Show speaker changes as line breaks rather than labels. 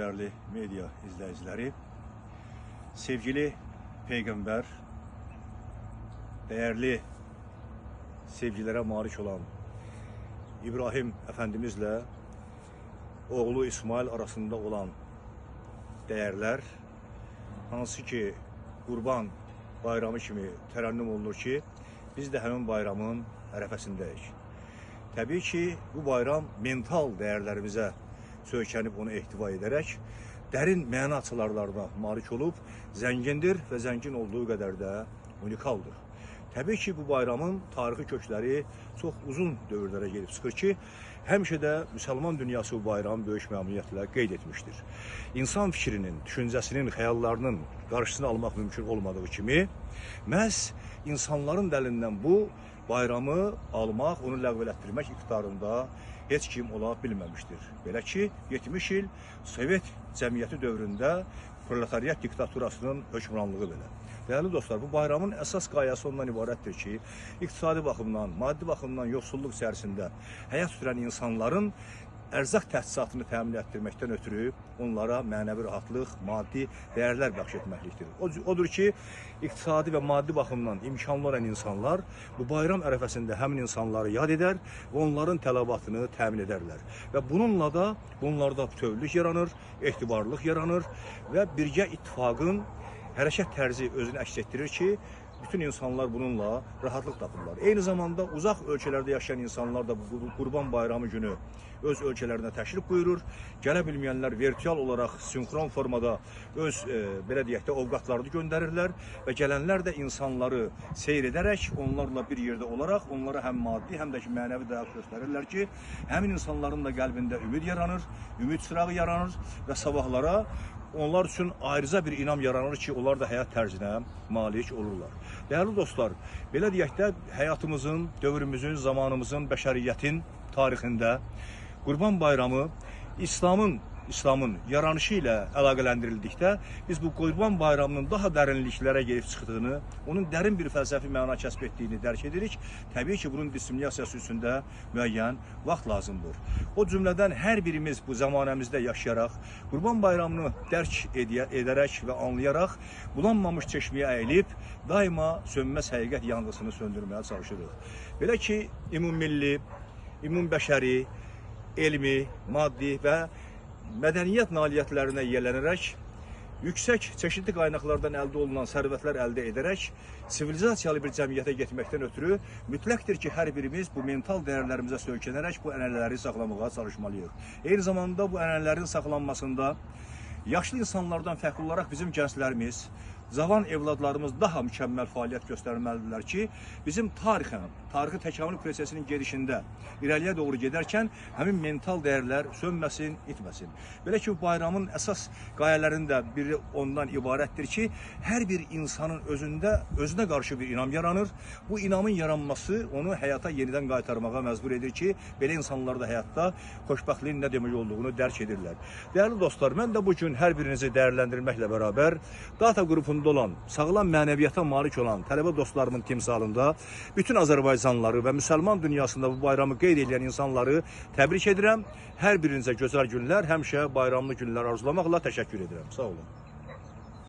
değerli medya izleyicileri, sevgili Peygamber, değerli sevgilere malik olan İbrahim Efendimizle oğlu İsmail arasında olan değerler, hansı ki Qurban bayramı kimi tərənnüm olunur ki, biz de həmin bayramın ərəfəsindəyik. Təbii ki, bu bayram mental değerlerimize söykənib onu ehtiva ederek derin məna açılarlarına malik olup zəngindir ve zəngin olduğu kadar da unikaldır. Təbii ki, bu bayramın tarixi kökləri çox uzun dövrlərə gelib çıxır ki, həmişə də Müslüman dünyası bu bayramı böyük məmnuniyyətlə qeyd etmişdir. İnsan fikrinin, düşüncəsinin, xəyallarının qarşısını almaq mümkün olmadığı kimi, məhz insanların dəlindən bu bayramı almaq, onu ləğv elətdirmək iqtidarında heç kim ola bilməmişdir. Belə ki, 70 il Sovet cəmiyyəti dövründə proletariat diktaturasının hökmranlığı belə. Değerli dostlar, bu bayramın əsas qayəsi ondan ibarətdir ki, iqtisadi baxımdan, maddi baxımdan yoxsulluq içərisində həyat sürən insanların ərzaq təchizatını təmin etdirməkdən ötürü onlara mənəvi rahatlıq, maddi dəyərlər bəxş etməklikdir. Odur ki, iqtisadi və maddi baxımdan imkanlı olan insanlar bu bayram ərəfəsində həmin insanları yad edər və onların tələbatını təmin edərlər. Və bununla da bunlarda bütövlük yaranır, etibarlılıq yaranır və birgə ittifaqın hərəkət tərzi özünü əks etdirir ki, bütün insanlar bununla rahatlıq tapırlar. Eyni zamanda uzaq ölkələrdə yaşayan insanlar da bu Qurban bayramı günü öz ölkələrinə təşrif buyurur. Gələ bilməyənlər virtual olaraq sinkron formada öz belə deyək də ovqatlarını göndərirlər və gələnlər də insanları seyr edərək onlarla bir yerdə olaraq onlara həm maddi, həm də ki mənəvi dəyər göstərirlər ki, həmin insanların da qəlbində ümid yaranır, ümid çırağı yaranır və sabahlara onlar üçün ayrıca bir inam yaranır ki, onlar da həyat tərzinə malik olurlar. Değerli dostlar, belə deyək də həyatımızın, dövrümüzün, zamanımızın, bəşəriyyətin tarixində Qurban bayramı İslamın yaranışı ilə əlaqələndirildikdə biz bu Qurban bayramının daha dərinliklərə gelib çıxdığını, onun dərin bir fəlsəfi məna kəsb etdiyini dərk edirik. Təbii ki, bunun disseminasiyası üçün də müəyyən vaxt lazımdır. O cümlədən hər birimiz bu zamanəmizdə yaşayaraq, Qurban bayramını dərk edərək və anlayaraq, bulanmamış çeşməyə əyilib, daima sönməz həqiqət yanğısını söndürməyə çalışırıq. Belə ki, ümummilli, ümumbəşəri, elmi, maddi və mədəniyyət nailiyyətlərinə yiyələnərək, yüksək çeşitli qaynaqlardan əldə olunan sərvətlər əldə edərək, sivilizasiyalı bir cəmiyyətə getməkdən ötürü mütləqdir ki, hər birimiz bu mental dəyərlərimizə söykənərək bu ənənələri saxlamağa çalışmalıyıq. Eyni zamanda bu ənənələrin saxlanmasında yaşlı insanlardan fərqli olaraq bizim gənclərimiz, cavan evladlarımız daha mükəmməl fəaliyyət göstərməlidirlər ki, bizim tarixi təkamül prosesinin gedişində irəliyə doğru gedərkən həmin mental dəyərlər sönməsin, itməsin. Belə ki, bu bayramın əsas qayələrində biri ondan ibarətdir ki, hər bir insanın özünə qarşı bir inam yaranır. Bu inamın yaranması onu həyata yenidən qaytarmağa məcbur edir ki, belə insanlar da həyatda xoşbəxtliyin nə demək olduğunu dərk edirlər. Değerli dostlar, mən də bugün hər birinizi dəyərləndirməklə bərabər data qrupunda olan, sağlam mənəviyyata malik olan tələbə dostlarımın timsalında bütün Azərbaycanlıları və Müslüman dünyasında bu bayramı qeyd edən insanları təbrik edirəm. Hər birinizə gözəl günlər, həmişə bayramlı günlər arzulamaqla təşəkkür edirəm. Sağ olun.